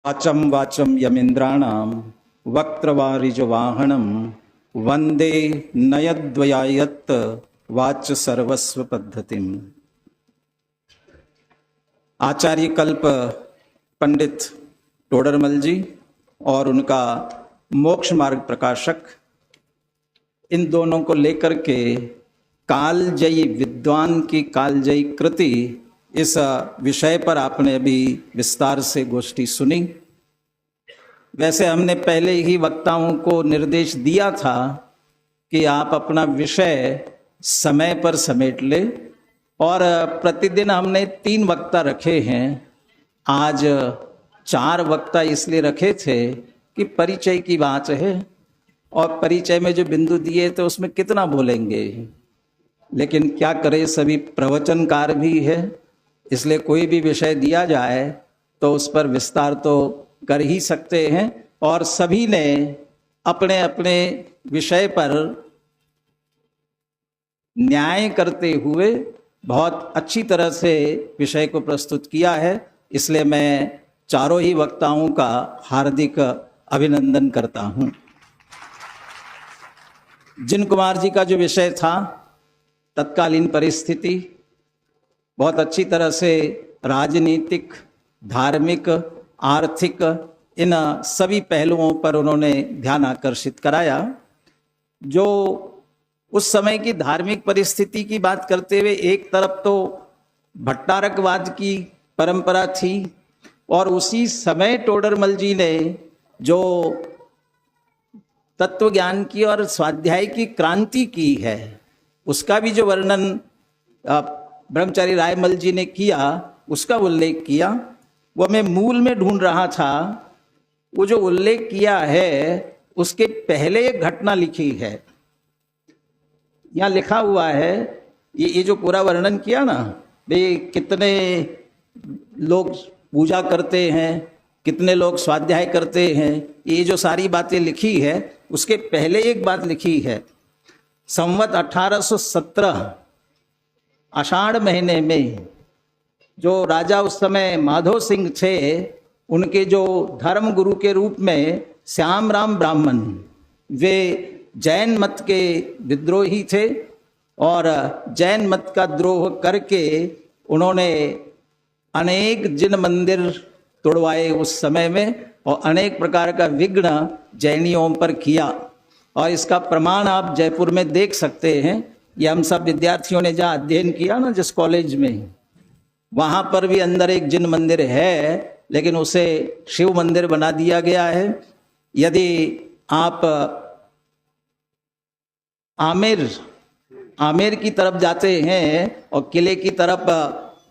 वाचं वाचं यमिन्द्राणां वक्त्रवारिजवाहनं वन्दे नयद्वयायत्त वाच सर्वस्व पद्धतिम्। आचार्य कल्प पंडित टोडरमल जी और उनका मोक्ष मार्ग प्रकाशक, इन दोनों को लेकर के कालजयी विद्वान की कालजयी कृति, इस विषय पर आपने अभी विस्तार से गोष्ठी सुनी। वैसे हमने पहले ही वक्ताओं को निर्देश दिया था कि आप अपना विषय समय पर समेट ले, और प्रतिदिन हमने 3 वक्ता रखे हैं। आज 4 वक्ता इसलिए रखे थे कि परिचय की बात है, और परिचय में जो बिंदु दिए तो उसमें कितना बोलेंगे, लेकिन क्या करें, सभी प्रवचनकार भी है, इसलिए कोई भी विषय दिया जाए तो उस पर विस्तार तो कर ही सकते हैं। और सभी ने अपने अपने विषय पर न्याय करते हुए बहुत अच्छी तरह से विषय को प्रस्तुत किया है, इसलिए मैं चारों ही वक्ताओं का हार्दिक अभिनंदन करता हूं। जिन कुमार जी का जो विषय था तत्कालीन परिस्थिति, बहुत अच्छी तरह से राजनीतिक, धार्मिक, आर्थिक, इन सभी पहलुओं पर उन्होंने ध्यान आकर्षित कराया। जो उस समय की धार्मिक परिस्थिति की बात करते हुए, एक तरफ तो भट्टारकवाद की परंपरा थी, और उसी समय टोडरमल जी ने जो तत्व ज्ञान की और स्वाध्याय की क्रांति की है, उसका भी जो वर्णन ब्रह्मचारी रायमल जी ने किया, उसका उल्लेख किया। वो मैं मूल में ढूंढ रहा था, वो जो उल्लेख किया है उसके पहले एक घटना लिखी है। यहाँ लिखा हुआ है, ये जो पूरा वर्णन किया ना, भाई कितने लोग पूजा करते हैं, कितने लोग स्वाध्याय करते हैं, ये जो सारी बातें लिखी है, उसके पहले एक बात लिखी है। संवत 1817 आषाढ़ महीने में जो राजा उस समय माधो सिंह थे, उनके जो धर्म गुरु के रूप में श्याम राम ब्राह्मण, वे जैन मत के विद्रोही थे, और जैन मत का द्रोह करके उन्होंने अनेक जिन मंदिर तोड़वाए उस समय में, और अनेक प्रकार का विघ्न जैनियों पर किया। और इसका प्रमाण आप जयपुर में देख सकते हैं। ये हम सब विद्यार्थियों ने जहाँ अध्ययन किया ना, जिस कॉलेज में, वहाँ पर भी अंदर एक जिन मंदिर है, लेकिन उसे शिव मंदिर बना दिया गया है। यदि आप आमेर की तरफ जाते हैं और किले की तरफ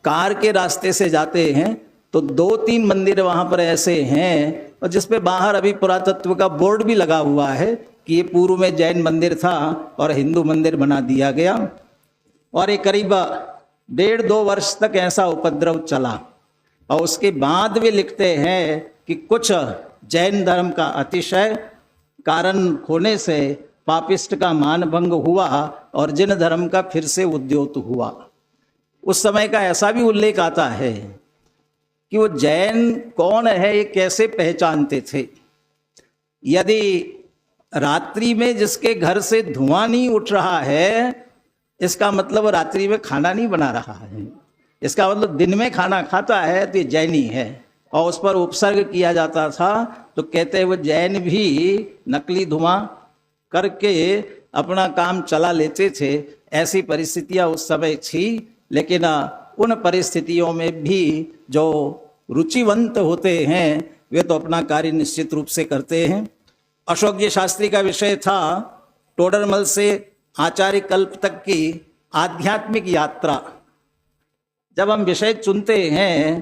कार के रास्ते से जाते हैं, तो 2-3 मंदिर वहाँ पर ऐसे हैं, और जिस पे बाहर अभी पुरातत्व का बोर्ड भी लगा हुआ है कि ये पूर्व में जैन मंदिर था और हिंदू मंदिर बना दिया गया। और ये करीब 1.5-2 वर्ष तक ऐसा उपद्रव चला, और उसके बाद वे लिखते हैं कि कुछ जैन धर्म का अतिशय कारण होने से पापिष्ट का मानभंग हुआ और जिन धर्म का फिर से उद्योत हुआ। उस समय का ऐसा भी उल्लेख आता है कि वो जैन कौन है, ये कैसे पहचानते थे। यदि रात्रि में जिसके घर से धुआं नहीं उठ रहा है, इसका मतलब रात्रि में खाना नहीं बना रहा है, इसका मतलब दिन में खाना खाता है, तो ये जैनी है। और उस पर उपसर्ग किया जाता था, तो कहते हैं वो जैन भी नकली धुआं करके अपना काम चला लेते थे। ऐसी परिस्थितियां उस समय थी, लेकिन उन परिस्थितियों में भी जो रुचिवंत होते हैं वे तो अपना कार्य निश्चित रूप से करते हैं। अशोक जी शास्त्री का विषय था टोडरमल से आचार्य कल्प तक की आध्यात्मिक यात्रा। जब हम विषय चुनते हैं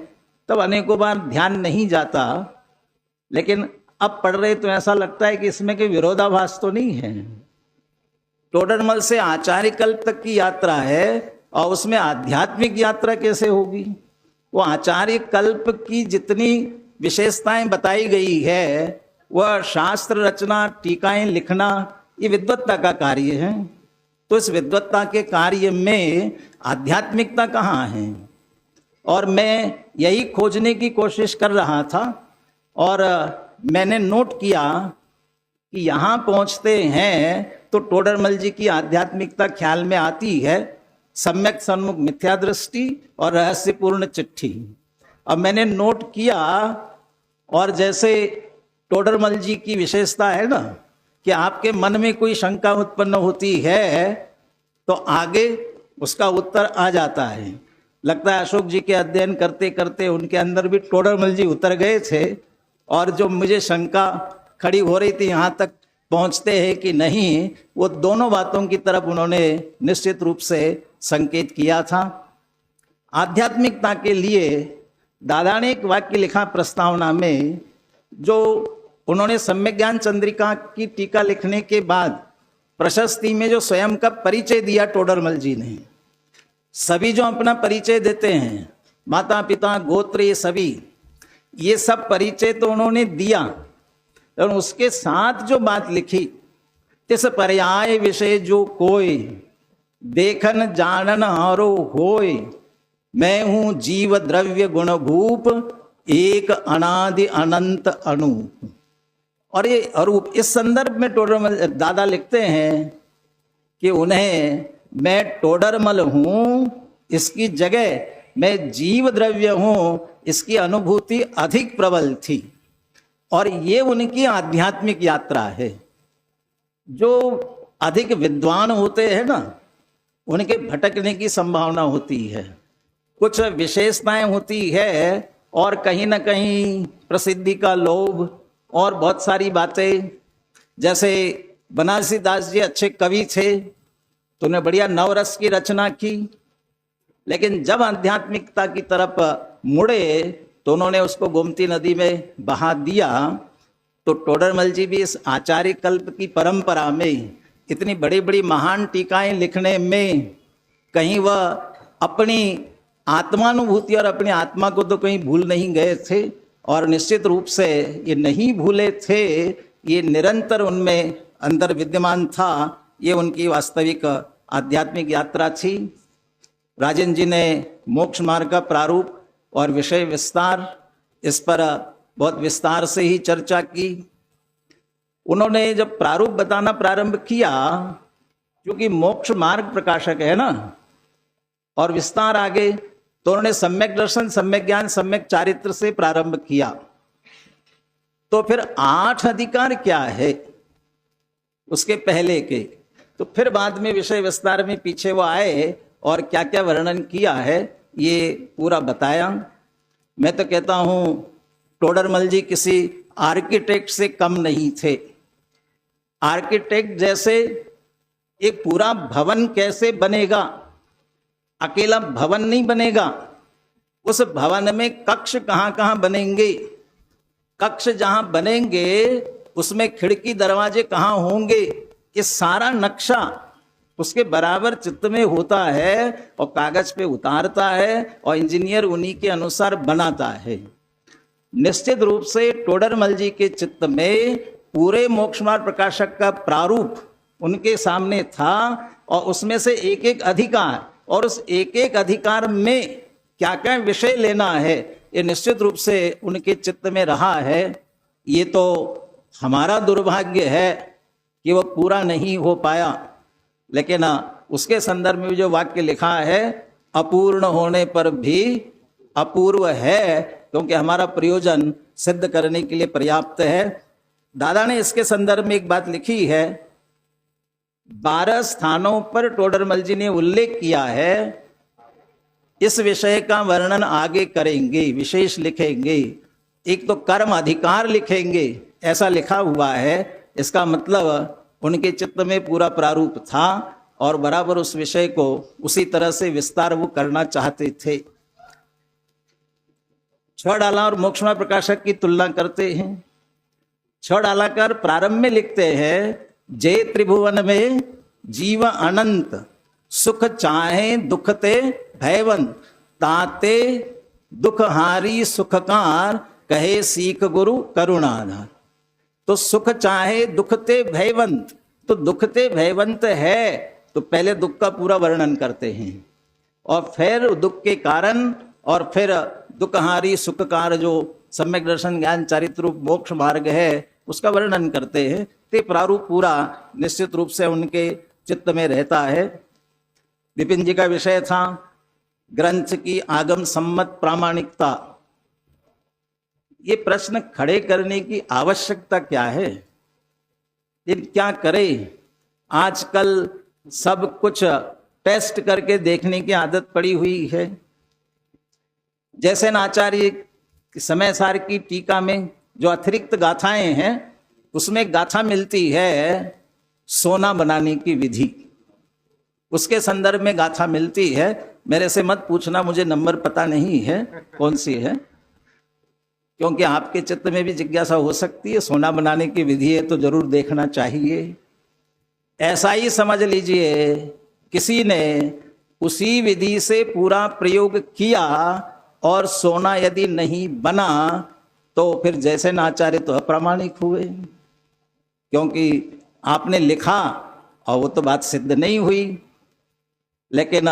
तब अनेकों बार ध्यान नहीं जाता, लेकिन अब पढ़ रहे तो ऐसा लगता है कि इसमें कोई विरोधाभास तो नहीं है। टोडरमल से आचार्य कल्प तक की यात्रा है, और उसमें आध्यात्मिक यात्रा कैसे होगी? वो आचार्य कल्प की जितनी विशेषताएं बताई गई है, वह शास्त्र रचना, टीकाएं लिखना, ये विद्वत्ता का कार्य है। तो इस विद्वत्ता के कार्य में आध्यात्मिकता कहाँ है? और मैं यही खोजने की कोशिश कर रहा था, और मैंने नोट किया कि यहाँ पहुँचते हैं तो टोडरमल जी की आध्यात्मिकता ख्याल में आती है, सम्यक सन्मुख मिथ्या दृष्टि और रहस्यपूर्ण चिट्ठी। अब मैंने नोट किया, और जैसे टोडरमल जी की विशेषता है ना कि आपके मन में कोई शंका उत्पन्न होती है तो आगे उसका उत्तर आ जाता है। लगता है अशोक जी के अध्ययन करते करते उनके अंदर भी टोडरमल जी उतर गए थे, और जो मुझे शंका खड़ी हो रही थी यहाँ तक पहुँचते हैं कि नहीं, वो दोनों बातों की तरफ उन्होंने निश्चित रूप से संकेत किया था। आध्यात्मिकता के लिए दादा ने एक वाक्य लिखा प्रस्तावना में, जो उन्होंने सम्यक ज्ञान चंद्रिका की टीका लिखने के बाद प्रशस्ति में जो स्वयं का परिचय दिया टोडरमल जी ने। सभी जो अपना परिचय देते हैं, माता पिता गोत्र, ये सब परिचय तो उन्होंने दिया, और उसके साथ जो बात लिखी, तिस पर्याय विषय जो कोई देखन जानन हारो होय, मैं हूं जीव द्रव्य गुण भूप एक अनादि अनंत अनूप। और ये अरूप, इस संदर्भ में टोडरमल दादा लिखते हैं कि उन्हें मैं टोडरमल हूं इसकी जगह मैं जीव द्रव्य हूं इसकी अनुभूति अधिक प्रबल थी। और ये उनकी आध्यात्मिक यात्रा है। जो अधिक विद्वान होते हैं ना, उनके भटकने की संभावना होती है, कुछ विशेषताएं होती है, और कहीं ना कहीं प्रसिद्धि का लोभ और बहुत सारी बातें। जैसे बनारसी दास जी अच्छे कवि थे तो उन्हें बढ़िया नवरस की रचना की, लेकिन जब आध्यात्मिकता की तरफ मुड़े तो उन्होंने उसको गोमती नदी में बहा दिया। तो टोडरमल जी भी इस आचार्य कल्प की परंपरा में इतनी बड़ी बड़ी महान टीकाएं लिखने में कहीं वह अपनी आत्मानुभूति और अपनी आत्मा को तो कहीं भूल नहीं गए थे, और निश्चित रूप से ये नहीं भूले थे, ये निरंतर उनमें अंदर विद्यमान था। ये उनकी वास्तविक आध्यात्मिक यात्रा थी। राजन जी ने मोक्ष मार्ग का प्रारूप और विषय विस्तार, इस पर बहुत विस्तार से ही चर्चा की। उन्होंने जब प्रारूप बताना प्रारंभ किया, क्योंकि मोक्ष मार्ग प्रकाशक है ना, और विस्तार आगे, तो उन्होंने सम्यक दर्शन, सम्यक ज्ञान, सम्यक चारित्र से प्रारंभ किया। तो फिर 8 अधिकार क्या है उसके पहले के, तो फिर बाद में विषय विस्तार में पीछे वो आए और क्या क्या वर्णन किया है ये पूरा बताया। मैं तो कहता हूं टोडरमल जी किसी आर्किटेक्ट से कम नहीं थे। आर्किटेक्ट जैसे एक पूरा भवन कैसे बनेगा, अकेला भवन नहीं बनेगा, उस भवन में कक्ष कहाँ कहाँ बनेंगे, कक्ष जहां बनेंगे उसमें खिड़की दरवाजे कहाँ होंगे, ये सारा नक्शा उसके बराबर चित्त में होता है और कागज पे उतारता है और इंजीनियर उन्हीं के अनुसार बनाता है। निश्चित रूप से टोडरमल जी के चित्त में पूरे मोक्षमार्ग प्रकाशक का प्रारूप उनके सामने था, और उसमें से एक एक अधिकार, और उस एक एक अधिकार में क्या क्या विषय लेना है, ये निश्चित रूप से उनके चित्त में रहा है। ये तो हमारा दुर्भाग्य है कि वो पूरा नहीं हो पाया, लेकिन उसके संदर्भ में जो वाक्य लिखा है, अपूर्ण होने पर भी अपूर्व है, क्योंकि हमारा प्रयोजन सिद्ध करने के लिए पर्याप्त है। दादा ने इसके संदर्भ में एक बात लिखी है, 12 स्थानों पर टोडरमल जी ने उल्लेख किया है। इस विषय का वर्णन आगे करेंगे, विशेष लिखेंगे। एक तो कर्म अधिकार लिखेंगे, ऐसा लिखा हुआ है। इसका मतलब उनके चित्त में पूरा प्रारूप था और बराबर उस विषय को उसी तरह से विस्तार वो करना चाहते थे। 6 डाला और मोक्षमार्ग प्रकाशक की तुलना करते हैं। 6 डालाकार प्रारंभ में लिखते हैं, जय त्रिभुवन में जीव अनंत, सुख चाहे दुखते भयवंत, ताते दुखहारी सुखकार, कहे सीख गुरु करुणाधार। तो सुख चाहे दुखते भयवंत, तो दुखते भयवंत है तो पहले दुख का पूरा वर्णन करते हैं, और फिर दुख के कारण, और फिर दुखहारी सुखकार जो सम्यक दर्शन ज्ञान चारित्र रूप मोक्ष मार्ग है उसका वर्णन करते हैं। ते प्रारूप पूरा निश्चित रूप से उनके चित्त में रहता है। विपिन जी का विषय था ग्रंथ की आगम सम्मत प्रामाणिकता। ये प्रश्न खड़े करने की आवश्यकता क्या है, क्या करें? आजकल सब कुछ टेस्ट करके देखने की आदत पड़ी हुई है। जैसे आचार्य समय सार की टीका में जो अतिरिक्त गाथाएं हैं उसमें गाथा मिलती है सोना बनाने की विधि, उसके संदर्भ में गाथा मिलती है। मेरे से मत पूछना, मुझे नंबर पता नहीं है कौन सी है, क्योंकि आपके चित्त में भी जिज्ञासा हो सकती है। सोना बनाने की विधि है तो जरूर देखना चाहिए। ऐसा ही समझ लीजिए किसी ने उसी विधि से पूरा प्रयोग किया और सोना यदि नहीं बना तो फिर जैसे आचार्य तो अप्रामाणिक हुए, क्योंकि आपने लिखा और वो तो बात सिद्ध नहीं हुई। लेकिन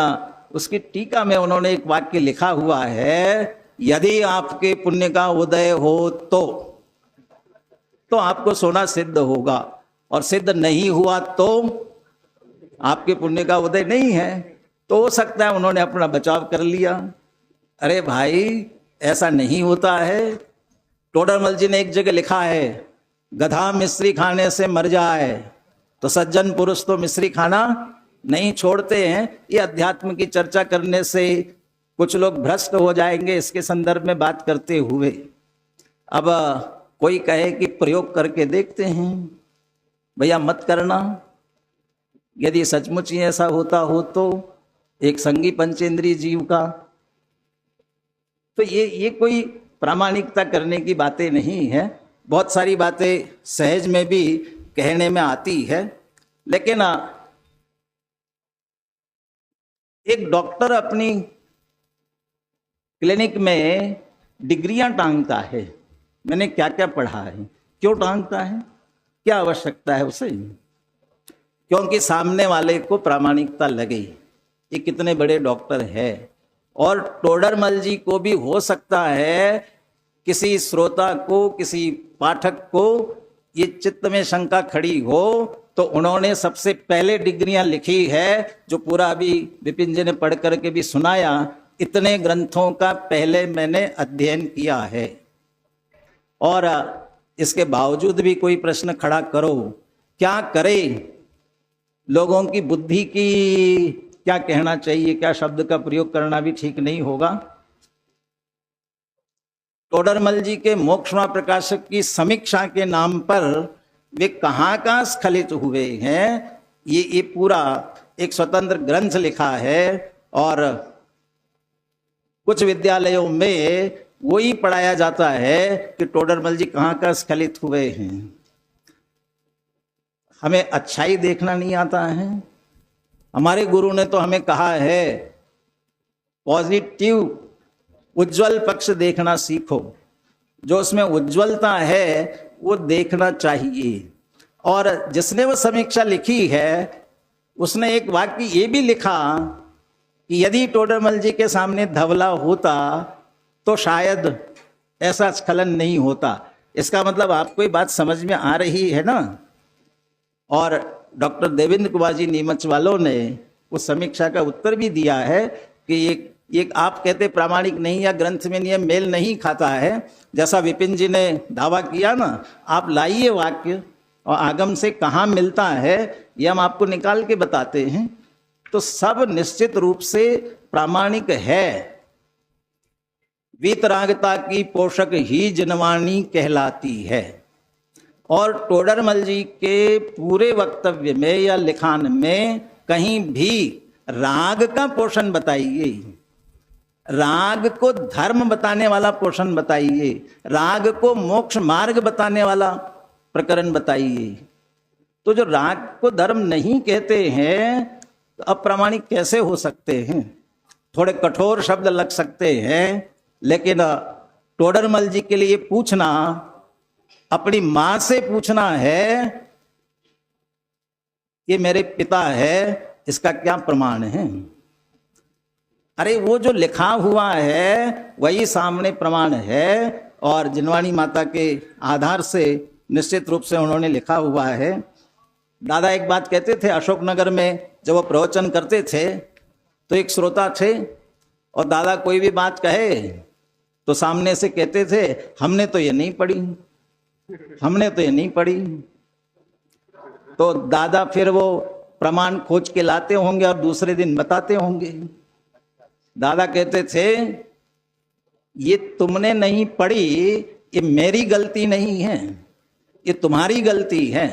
उसकी टीका में उन्होंने एक वाक्य लिखा हुआ है, यदि आपके पुण्य का उदय हो तो आपको सोना सिद्ध होगा, और सिद्ध नहीं हुआ तो आपके पुण्य का उदय नहीं है। तो हो सकता है उन्होंने अपना बचाव कर लिया। अरे भाई ऐसा नहीं होता है। टोडरमल जी ने एक जगह लिखा है, गधा मिश्री खाने से मर जाए तो सज्जन पुरुष तो मिश्री खाना नहीं छोड़ते हैं। ये अध्यात्म की चर्चा करने से कुछ लोग भ्रष्ट हो जाएंगे, इसके संदर्भ में बात करते हुए। अब कोई कहे कि प्रयोग करके देखते हैं, भैया मत करना। यदि सचमुच ही ऐसा होता हो तो एक संगी पंचेंद्रिय जीव का, तो ये कोई प्रामाणिकता करने की बातें नहीं है। बहुत सारी बातें सहज में भी कहने में आती है। लेकिन एक डॉक्टर अपनी क्लिनिक में डिग्रियां टांगता है, मैंने क्या क्या पढ़ा है, क्यों टांगता है, क्या आवश्यकता है उसे? क्योंकि सामने वाले को प्रामाणिकता लगे, ये कितने बड़े डॉक्टर है। और टोडरमल जी को भी हो सकता है किसी श्रोता को, किसी पाठक को ये चित्त में शंका खड़ी हो, तो उन्होंने सबसे पहले डिग्रियां लिखी है, जो पूरा अभी विपिन जी ने पढ़ करके भी सुनाया। इतने ग्रंथों का पहले मैंने अध्ययन किया है, और इसके बावजूद भी कोई प्रश्न खड़ा करो, क्या करे? लोगों की बुद्धि की क्या कहना चाहिए, क्या शब्द का प्रयोग करना भी ठीक नहीं होगा। टोडरमल जी के मोक्षमा प्रकाशक की समीक्षा के नाम पर वे कहाँ स्खलित हुए हैं, ये पूरा एक स्वतंत्र ग्रंथ लिखा है। और कुछ विद्यालयों में वही पढ़ाया जाता है कि टोडरमल जी कहाँ स्खलित हुए हैं। हमें अच्छाई देखना नहीं आता है। हमारे गुरु ने तो हमें कहा है पॉजिटिव उज्जवल पक्ष देखना सीखो, जो उसमें उज्जवलता है वो देखना चाहिए। और जिसने वो समीक्षा लिखी है उसने एक वाक्य ये भी लिखा कि यदि टोडरमल जी के सामने धवला होता तो शायद ऐसा स्खलन नहीं होता। इसका मतलब आपको ये बात समझ में आ रही है ना। और डॉक्टर देवेंद्र कुमार जी नीमच वालों ने उस समीक्षा का उत्तर भी दिया है कि ये आप कहते प्रामाणिक नहीं या ग्रंथ में नियम मेल नहीं खाता है, जैसा विपिन जी ने दावा किया ना, आप लाइए वाक्य और आगम से कहाँ मिलता है ये हम आपको निकाल के बताते हैं, तो सब निश्चित रूप से प्रामाणिक है। वीतरागता की पोषक ही जनवाणी कहलाती है। और टोडरमल जी के पूरे वक्तव्य में या लिखान में कहीं भी राग का पोषण बताइए, राग को धर्म बताने वाला पोषण बताइए, राग को मोक्ष मार्ग बताने वाला प्रकरण बताइए। तो जो राग को धर्म नहीं कहते हैं तो अप्रामाणिक कैसे हो सकते हैं? थोड़े कठोर शब्द लग सकते हैं, लेकिन टोडरमल जी के लिए पूछना, अपनी मां से पूछना है ये मेरे पिता है, इसका क्या प्रमाण है? अरे वो जो लिखा हुआ है वही सामने प्रमाण है। और जिनवाणी माता के आधार से निश्चित रूप से उन्होंने लिखा हुआ है। दादा एक बात कहते थे, अशोकनगर में जब वो प्रवचन करते थे तो एक श्रोता थे और दादा कोई भी बात कहे तो सामने से कहते थे, हमने तो ये नहीं पढ़ी, हमने तो ये नहीं पढ़ी। तो दादा फिर वो प्रमाण खोज के लाते होंगे और दूसरे दिन बताते होंगे। दादा कहते थे, ये तुमने नहीं पढ़ी, ये मेरी गलती नहीं है, ये तुम्हारी गलती है।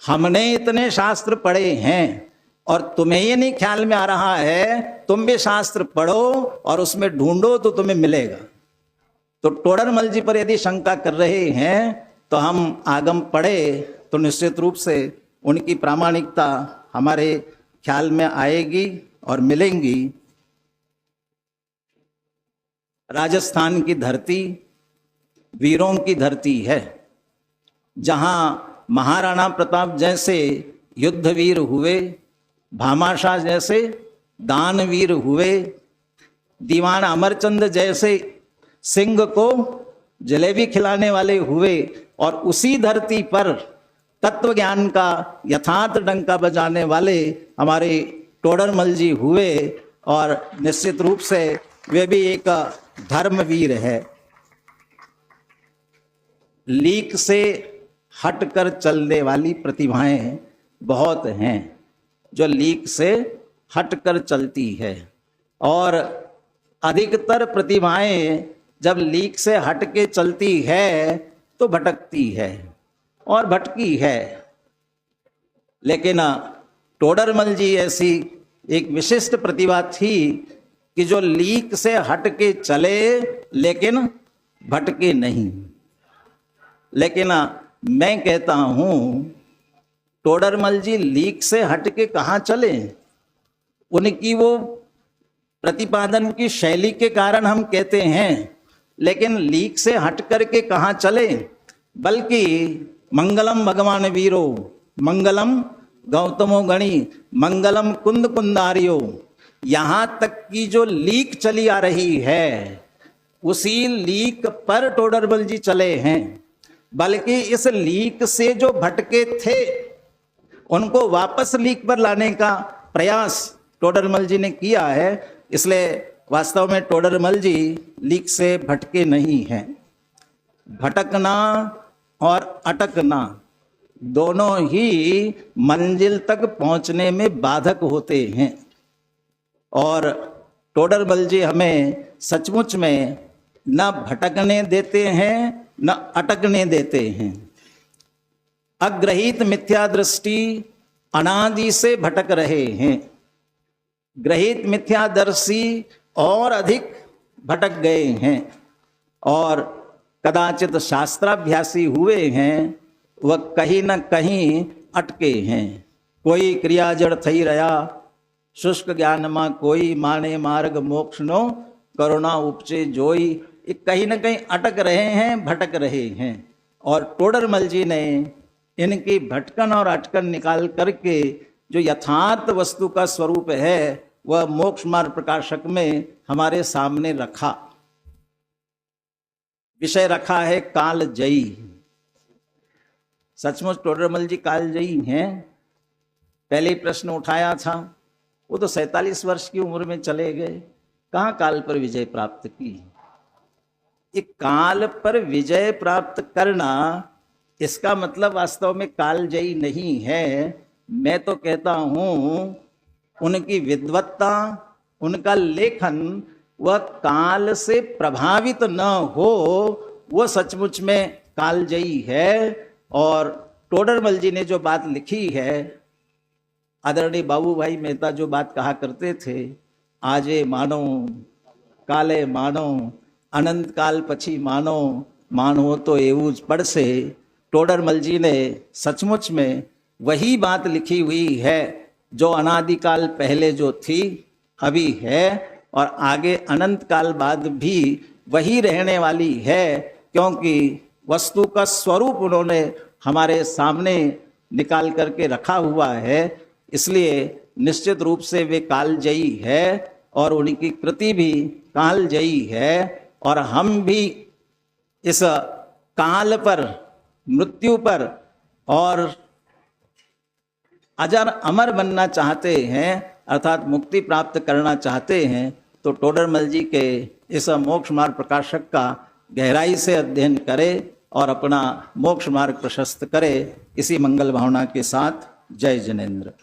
हमने इतने शास्त्र पढ़े हैं और तुम्हें ये नहीं ख्याल में आ रहा है, तुम भी शास्त्र पढ़ो और उसमें ढूंढो तो तुम्हें मिलेगा। तो टोडरमल जी पर यदि शंका कर रहे हैं तो हम आगम पढ़े तो निश्चित रूप से उनकी प्रामाणिकता हमारे ख्याल में आएगी और मिलेंगी। राजस्थान की धरती वीरों की धरती है, जहां महाराणा प्रताप जैसे युद्धवीर हुए, भामाशाह जैसे दानवीर हुए, दीवान अमरचंद जैसे सिंह को जलेबी खिलाने वाले हुए, और उसी धरती पर तत्व ज्ञान का यथार्थ डंका बजाने वाले हमारे टोडरमल जी हुए। और निश्चित रूप से वे भी एक धर्मवीर है। लीक से हटकर चलने वाली प्रतिभाएं बहुत हैं जो लीक से हटकर चलती है, और अधिकतर प्रतिभाएं जब लीक से हटके चलती है तो भटकती है और भटकी है। लेकिन टोडरमल जी ऐसी एक विशिष्ट प्रतिभा थी कि जो लीक से हटके चले लेकिन भटके नहीं। लेकिन मैं कहता हूं, टोडरमल जी लीक से हटके कहाँ चले? उनकी वो प्रतिपादन की शैली के कारण हम कहते हैं, लेकिन लीक से हट करके कहाँ चले? बल्कि मंगलम भगवान वीरो, मंगलम गौतमो गणी, मंगलम कुंद कुंदारियो, यहाँ तक की जो लीक चली आ रही है उसी लीक पर टोडरमल जी चले हैं। बल्कि इस लीक से जो भटके थे उनको वापस लीक पर लाने का प्रयास टोडरमल जी ने किया है। इसलिए वास्तव में टोडरमल जी लीक से भटके नहीं हैं। भटकना और अटकना दोनों ही मंजिल तक पहुंचने में बाधक होते हैं, और टोडरमल जी हमें सचमुच में न भटकने देते हैं न अटकने देते हैं। अग्रहित मिथ्या दृष्टि अनादि से भटक रहे हैं, ग्रहित मिथ्यादर्शी और अधिक भटक गए हैं, और कदाचित शास्त्राभ्यासी हुए हैं वह कहीं न कहीं अटके हैं। कोई क्रिया जड़ थई रहा, शुष्क ज्ञान मां कोई, माने मार्ग मोक्ष नो करुणा उपचे जोई। ये कहीं न कहीं अटक रहे हैं, भटक रहे हैं। और टोडरमल जी ने इनकी भटकन और अटकन निकाल करके जो यथार्थ वस्तु का स्वरूप है वह मोक्ष मार्ग प्रकाशक में हमारे सामने रखा। विषय रखा है कालजयी। सचमुच टोडरमल जी कालजयी हैं। पहले ही प्रश्न उठाया था, वो तो 47 वर्ष की उम्र में चले गए, कहाँ काल पर विजय प्राप्त की। ये काल पर विजय प्राप्त करना, इसका मतलब वास्तव में कालजयी नहीं है। मैं तो कहता हूं उनकी विद्वत्ता, उनका लेखन वह काल से प्रभावित न हो, वह सचमुच में कालजयी है। और टोडरमल जी ने जो बात लिखी है, आदरणीय बाबू भाई मेहता जो बात कहा करते थे, आजे मानो काले मानो, अनंत काल पछी मानो, मानो तो एवं पड़से। टोडरमल जी ने सचमुच में वही बात लिखी हुई है जो अनादिकाल पहले जो थी अभी है, और आगे अनंत काल बाद भी वही रहने वाली है, क्योंकि वस्तु का स्वरूप उन्होंने हमारे सामने निकाल करके रखा हुआ है। इसलिए निश्चित रूप से वे कालजयी है और उनकी कृति भी कालजयी है। और हम भी इस काल पर, मृत्यु पर और अजर अमर बनना चाहते हैं, अर्थात मुक्ति प्राप्त करना चाहते हैं, तो टोडरमल जी के इस मोक्ष मार्ग प्रकाशक का गहराई से अध्ययन करे और अपना मोक्ष मार्ग प्रशस्त करे। इसी मंगल भावना के साथ जय जिनेन्द्र।